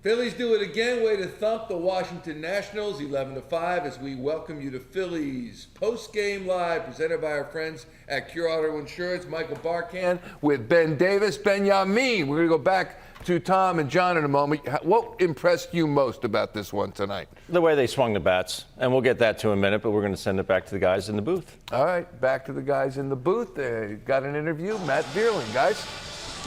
Phillies do it again, way to thump the Washington Nationals 11-5 as we welcome you to Phillies Postgame Live, presented by our friends at Cure Auto Insurance. Michael Barkan with Ben Davis, Ben Yamin. We're going to go back to Tom and John in a moment. What impressed you most about this one tonight? The way they swung the bats, and we'll get that to in a minute, but we're going to send it back to the guys in the booth. All right, back to the guys in the booth. Got an interview, Matt Vierling, guys.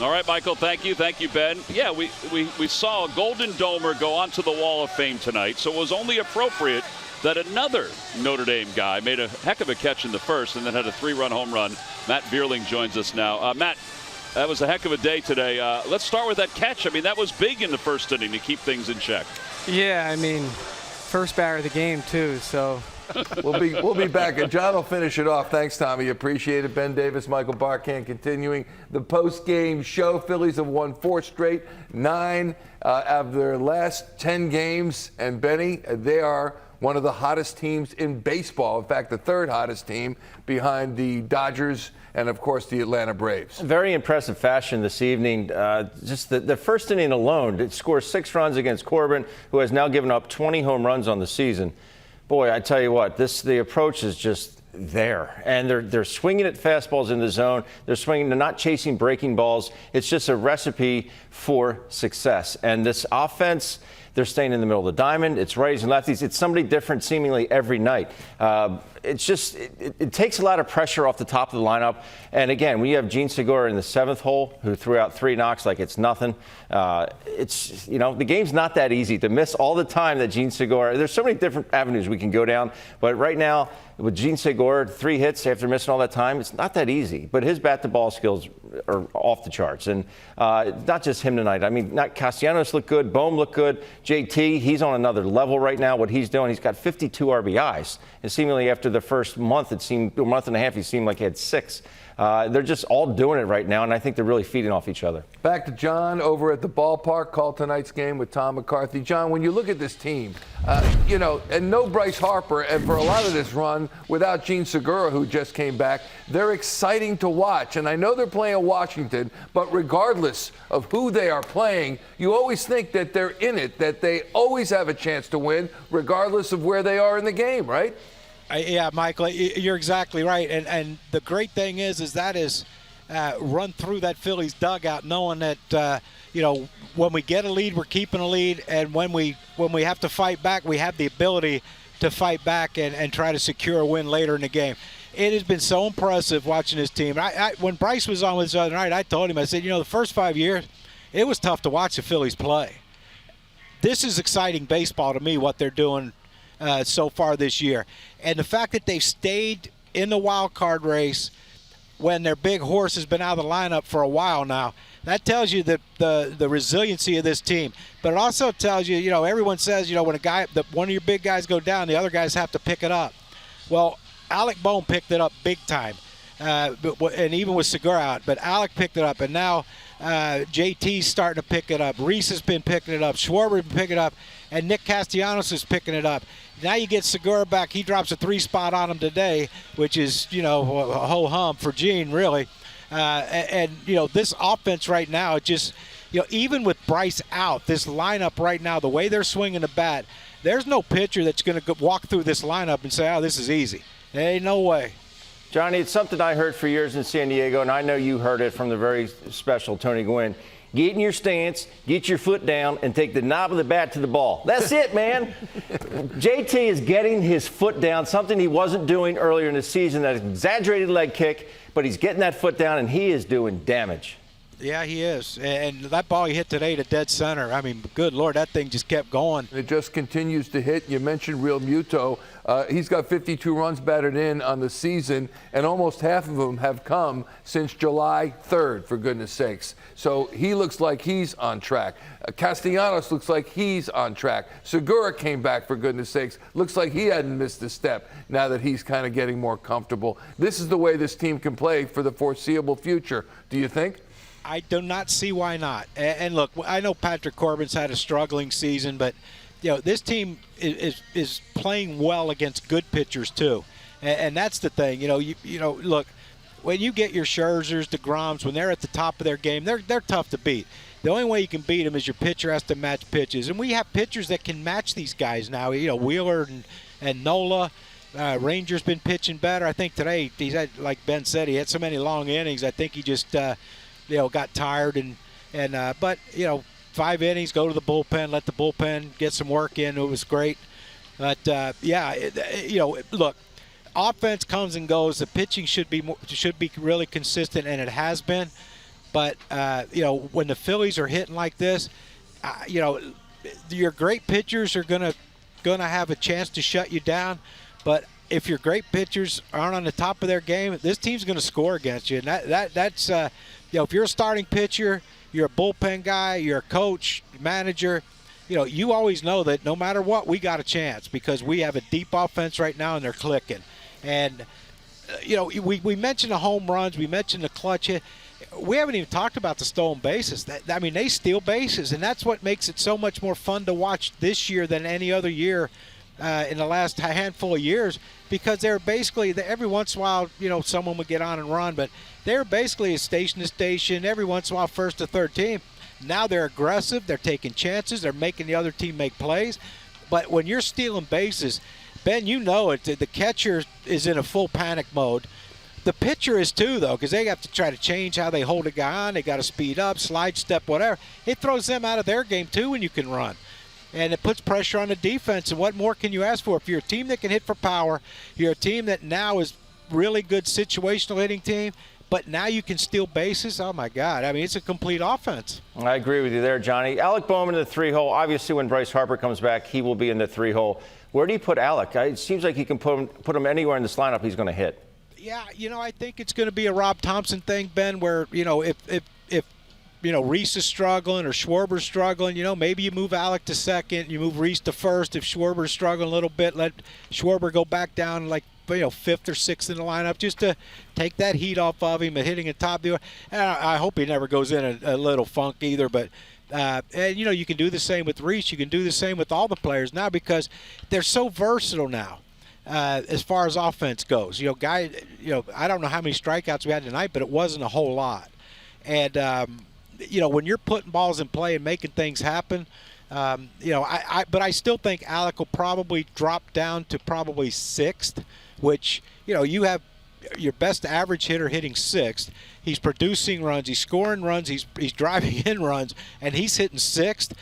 All right, Michael, thank you, Ben. Yeah, we saw a Golden Domer go onto the Wall of Fame tonight, so it was only appropriate that another Notre Dame guy made a heck of a catch in the first and then had a 3-run home run. Matt Vierling joins us now. Matt, that was a heck of a day today. Let's start with that catch. I mean, that was big in the first inning to keep things in check. Yeah, I mean, first batter of the game, too, so. We'll be back, and John will finish it off. Thanks, Tommy. Appreciate it. Ben Davis, Michael Barkan continuing the post-game show. Phillies have won 4 straight, 9 out of their last 10 games. And, Benny, they are one of the hottest teams in baseball. In fact, the 3rd hottest team behind the Dodgers and, of course, the Atlanta Braves. Very impressive fashion this evening. Just the first inning alone, it scores 6 runs against Corbin, who has now given up 20 home runs on the season. Boy, I tell you what, the approach is just there. And they're swinging at fastballs in the zone. They're not chasing breaking balls. It's just a recipe for success. And this offense, they're staying in the middle of the diamond. It's righties and lefties. It's somebody different seemingly every night. It's just, it takes a lot of pressure off the top of the lineup. And again, when you have Gene Segura in the 7th hole, who threw out 3 knocks like it's nothing, it's, the game's not that easy to miss all the time that Gene Segura. There's so many different avenues we can go down. But right now, with Gene Segura, 3 hits after missing all that time, it's not that easy. But his bat-to-ball skills are off the charts. And not just him tonight. I mean, Castellanos looked good. Bohm looked good. JT, he's on another level right now. What he's doing, he's got 52 RBIs. And seemingly after the first month, a month and a half, he seemed like he had 6. They're just all doing it right now, and I think they're really feeding off each other. Back to John over at the ballpark, called tonight's game with Tom McCarthy. John, when you look at this team, and no Bryce Harper, and for a lot of this run, without Gene Segura, who just came back, they're exciting to watch. And I know they're playing Washington, but regardless of who they are playing, you always think that they're in it, that they always have a chance to win, regardless of where they are in the game, right? Yeah, Michael, you're exactly right. And the great thing is run through that Phillies dugout knowing that, when we get a lead, we're keeping a lead. And when we have to fight back, we have the ability to fight back and try to secure a win later in the game. It has been so impressive watching this team. When Bryce was on with us the other night, I told him, I said, the first 5 years, it was tough to watch the Phillies play. This is exciting baseball to me, what they're doing so far this year. And the fact that they've stayed in the wild card race when their big horse has been out of the lineup for a while now, that tells you that the resiliency of this team. But it also tells you, everyone says, when one of your big guys go down, the other guys have to pick it up. Well, Alec Bohm picked it up big time, and even with Segura out. But Alec picked it up, and now JT's starting to pick it up. Rhys has been picking it up. Schwarber has been picking it up, and Nick Castellanos is picking it up. Now you get Segura back. He drops a 3 spot on him today, which is, a ho-hum for Gene, really. This offense right now, just, even with Bryce out, this lineup right now, the way they're swinging the bat, there's no pitcher that's going to walk through this lineup and say, oh, this is easy. There ain't no way. Johnny, it's something I heard for years in San Diego, and I know you heard it from the very special Tony Gwynn. Get in your stance, get your foot down, and take the knob of the bat to the ball. That's it, man. JT is getting his foot down, something he wasn't doing earlier in the season, that exaggerated leg kick, but he's getting that foot down, and he is doing damage. Yeah, he is. And that ball he hit today to dead center, I mean, good Lord, that thing just kept going. It just continues to hit. You mentioned Realmuto. He's got 52 runs batted in on the season, and almost half of them have come since July 3rd, for goodness sakes. So he looks like he's on track. Castellanos looks like he's on track. Segura came back, for goodness sakes. Looks like he hadn't missed a step now that he's kind of getting more comfortable. This is the way this team can play for the foreseeable future. Do you think? I do not see why not. And look, I know Patrick Corbin's had a struggling season, but this team is playing well against good pitchers too, and that's the thing. Look, when you get your Scherzers, DeGroms, when they're at the top of their game, they're tough to beat. the only way you can beat them is your pitcher has to match pitches. And we have pitchers that can match these guys now. Wheeler and Nola. Ranger's been pitching better. I think today he's had, like Ben said, he had so many long innings. I think he just got tired but 5 innings, go to the bullpen, let the bullpen get some work in. It was great. But look, offense comes and goes. The pitching should be really consistent, and it has been. But when the Phillies are hitting like this, your great pitchers are gonna have a chance to shut you down. But if your great pitchers aren't on the top of their game, this team's going to score against you. And that's if you're a starting pitcher, you're a bullpen guy, you're a coach, manager, you always know that no matter what, we got a chance because we have a deep offense right now and they're clicking. And we mentioned the home runs, we mentioned the clutch hit. We haven't even talked about the stolen bases. They steal bases, and that's what makes it so much more fun to watch this year than any other year. In the last handful of years, because they're basically every once in a while, someone would get on and run, but they're basically a station to station, every once in a while first to third team. Now they're aggressive, they're taking chances, they're making the other team make plays. But when you're stealing bases, Ben, the catcher is in a full panic mode. The pitcher is too, though, because they have to try to change how they hold a guy on. They got to speed up, slide step, whatever. It throws them out of their game too when you can run. And it puts pressure on the defense. And what more can you ask for? If you're a team that can hit for power, you're a team that now is really good situational hitting team, but now you can steal bases. Oh, my God. It's a complete offense. I agree with you there, Johnny. Alec Bowman in the 3-hole. Obviously, when Bryce Harper comes back, he will be in the 3-hole. Where do you put Alec? It seems like you can put him anywhere in this lineup he's going to hit. Yeah, I think it's going to be a Rob Thomson thing, Ben, where, if Rhys is struggling or Schwarber's struggling, maybe you move Alec to second, you move Rhys to first. If Schwarber's struggling a little bit, let Schwarber go back down fifth or sixth in the lineup just to take that heat off of him and hitting a top deal. And I hope he never goes in a little funk either, but you can do the same with Rhys. You can do the same with all the players now because they're so versatile now. As far as offense goes, I don't know how many strikeouts we had tonight, but it wasn't a whole lot. And when you're putting balls in play and making things happen, but I still think Alec will probably drop down to probably sixth, which, you have your best average hitter hitting sixth. He's producing runs, he's scoring runs, he's driving in runs, and he's hitting sixth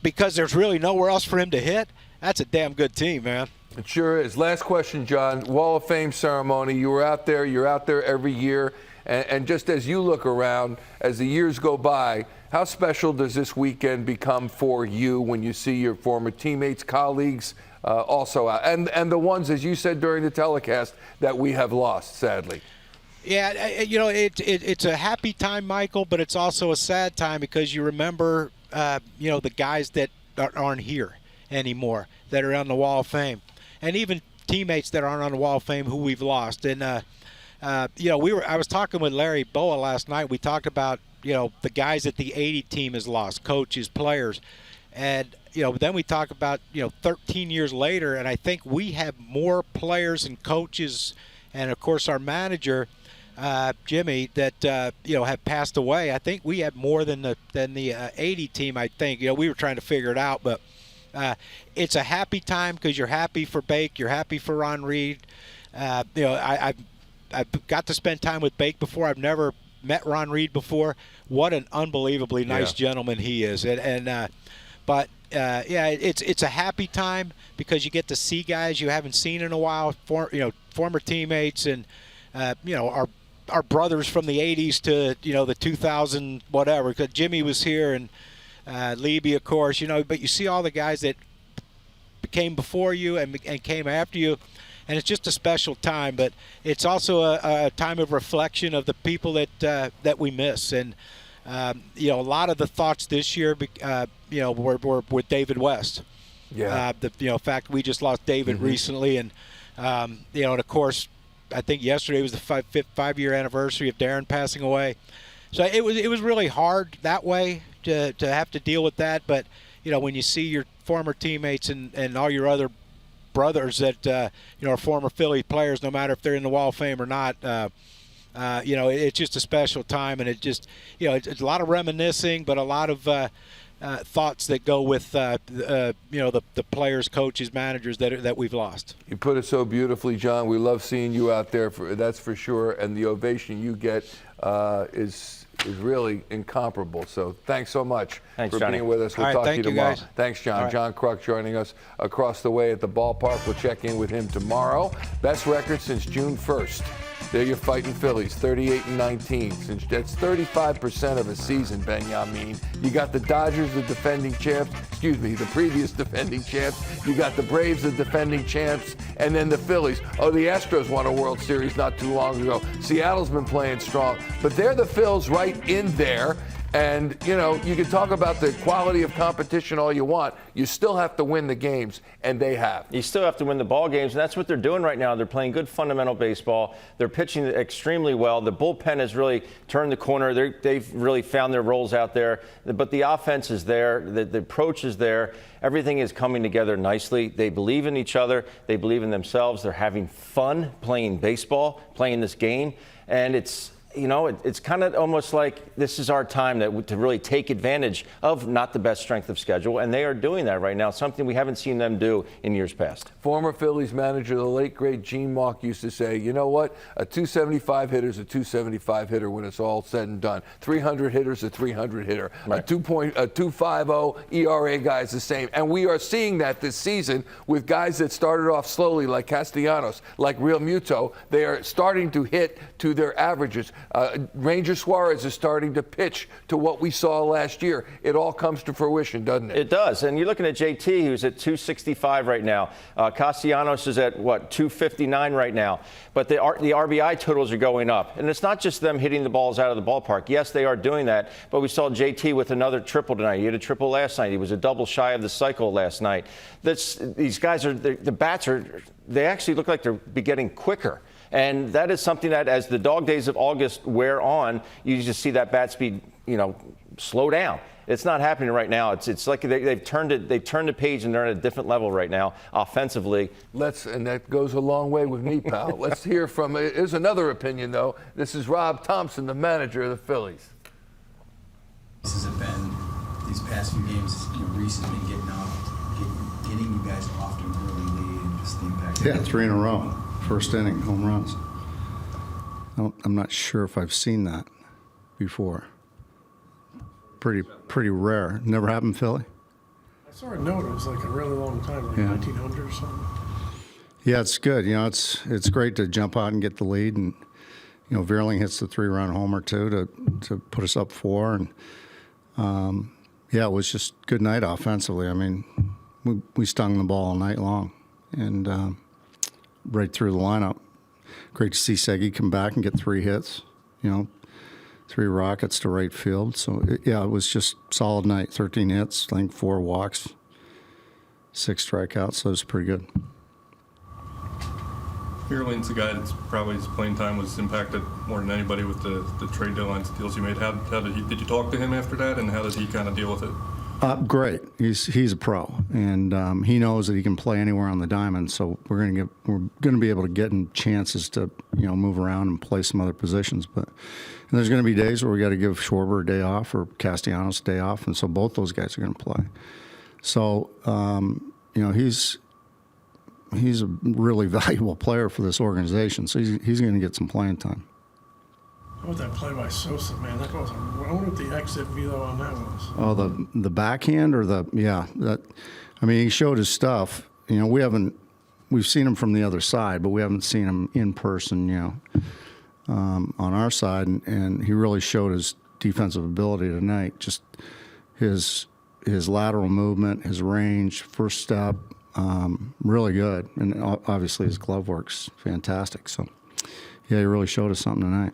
because there's really nowhere else for him to hit. That's a damn good team, man. It sure is. Last question, John. Wall of Fame ceremony. You're out there every year. And just as you look around, as the years go by, how special does this weekend become for you when you see your former teammates, colleagues also out? And the ones, as you said during the telecast, that we have lost, sadly. Yeah, it's a happy time, Michael, but it's also a sad time because you remember, the guys that aren't here anymore that are on the Wall of Fame. And even teammates that aren't on the Wall of Fame who we've lost. And, I was talking with Larry Boa last night. We talked about, the guys that the 80 team has lost, coaches, players. And, then we talk about, 13 years later, and I think we have more players and coaches and, of course, our manager, Jimmy, that, have passed away. I think we had more than the 80 team, I think. We were trying to figure it out, but it's a happy time because you're happy for Bake, you're happy for Ron Reed. I've got to spend time with Bake before. I've never met Ron Reed before. What an unbelievably nice gentleman he is. But it's a happy time because you get to see guys you haven't seen in a while, former teammates and our brothers from the 80s to the 2000 whatever. Because Jimmy was here and Leby, of course, but you see all the guys that came before you and came after you, and it's just a special time. But it's also a time of reflection of the people that we miss. And a lot of the thoughts this year, were with David West. Yeah. The fact we just lost David recently, and and of course, I think yesterday was the five-year anniversary of Darren passing away. So it was really hard that way to have to deal with that. But when you see your former teammates and all your other brothers that are former Philly players, no matter if they're in the Wall of Fame or not, It's just a special time, and it just, it's a lot of reminiscing, but a lot of thoughts that go with, the players, coaches, managers that we've lost. You put it so beautifully, John. We love seeing you out there, that's for sure, and the ovation you get is really incomparable. So thanks so much for Johnny. being with us. We'll All right, talk to you thank you, tomorrow. guys. Thanks, John. All right. John Kruk joining us across the way at the ballpark. We'll check in with him tomorrow. Best record since June 1st. There you're fighting Phillies, 38-19. That's 35% of a season, Benjamin. You got the Dodgers, the defending champs. Excuse me, the previous defending champs. You got the Braves, the defending champs, and then the Phillies. Oh, the Astros won a World Series not too long ago. Seattle's been playing strong, but they're the Phils right in there. And, you can talk about the quality of competition all you want. You still have to win the games, and they have. You still have to win the ball games, and that's what they're doing right now. They're playing good fundamental baseball. They're pitching extremely well. The bullpen has really turned the corner. They've really found their roles out there. But the offense is there. The approach is there. Everything is coming together nicely. They believe in each other. They believe in themselves. They're having fun playing baseball, playing this game. And it's kind of almost like this is our time to really take advantage of not the best strength of schedule, and they are doing that right now, something we haven't seen them do in years past. Former Phillies manager, the late, great Gene Mauch used to say, you know what? A 275 hitter is a 275 hitter when it's all said and done. 300 hitters, a 300 hitter. Right. A 2.50 ERA guy is the same. And we are seeing that this season with guys that started off slowly, like Castellanos, like Realmuto. They are starting to hit to their averages. Ranger Suarez is starting to pitch to what we saw last year. It all comes to fruition, doesn't it? It does. And you're looking at JT, who's at 265 right now. Castellanos is at, 259 right now. But the RBI totals are going up. And it's not just them hitting the balls out of the ballpark. Yes, they are doing that. But we saw JT with another triple tonight. He had a triple last night. He was a double shy of the cycle last night. These guys the bats they actually look like they're getting quicker. And that is something that, as the dog days of August wear on, you just see that bat speed, slow down. It's not happening right now. It's like they've turned the page and they're at a different level right now, offensively. And that goes a long way with me, pal. Let's hear from. Here's another opinion, though. This is Rob Thomson, the manager of the Phillies. This has been these past few games. Rhys has been getting you guys off to an early lead, and just the impact. Yeah, 3 in a row. First inning, home runs. I'm not sure if I've seen that before. Pretty rare. Never happened, Philly? I saw a note. It was like a really long time, like 1900 or something. Yeah, it's good. It's great to jump out and get the lead, and Vierling hits the 3-run homer too to put us up 4, and it was just a good night offensively. I mean, we stung the ball all night long, and right through the lineup. Great to see Segi come back and get 3 hits, 3 rockets to right field. So, it was just a solid night. 13 hits, I think 4 walks, 6 strikeouts, so it was pretty good. Vierling's a guy that's probably his playing time was impacted more than anybody with the trade deadline deals you made. How did you talk to him after that, and how did he kind of deal with it? Great. He's a pro, and he knows that he can play anywhere on the diamond. So we're going to be able to get him chances to move around and play some other positions. But there's going to be days where we got to give Schwarber a day off or Castellanos a day off, and so both those guys are going to play. So he's a really valuable player for this organization. So he's going to get some playing time. How about that play by Sosa, man? That was I wonder what the exit velo on that was. Oh, the backhand or he showed his stuff. We've seen him from the other side, but we haven't seen him in person, on our side, and he really showed his defensive ability tonight. Just his lateral movement, his range, first step, really good, and obviously his glove work's fantastic. So, he really showed us something tonight.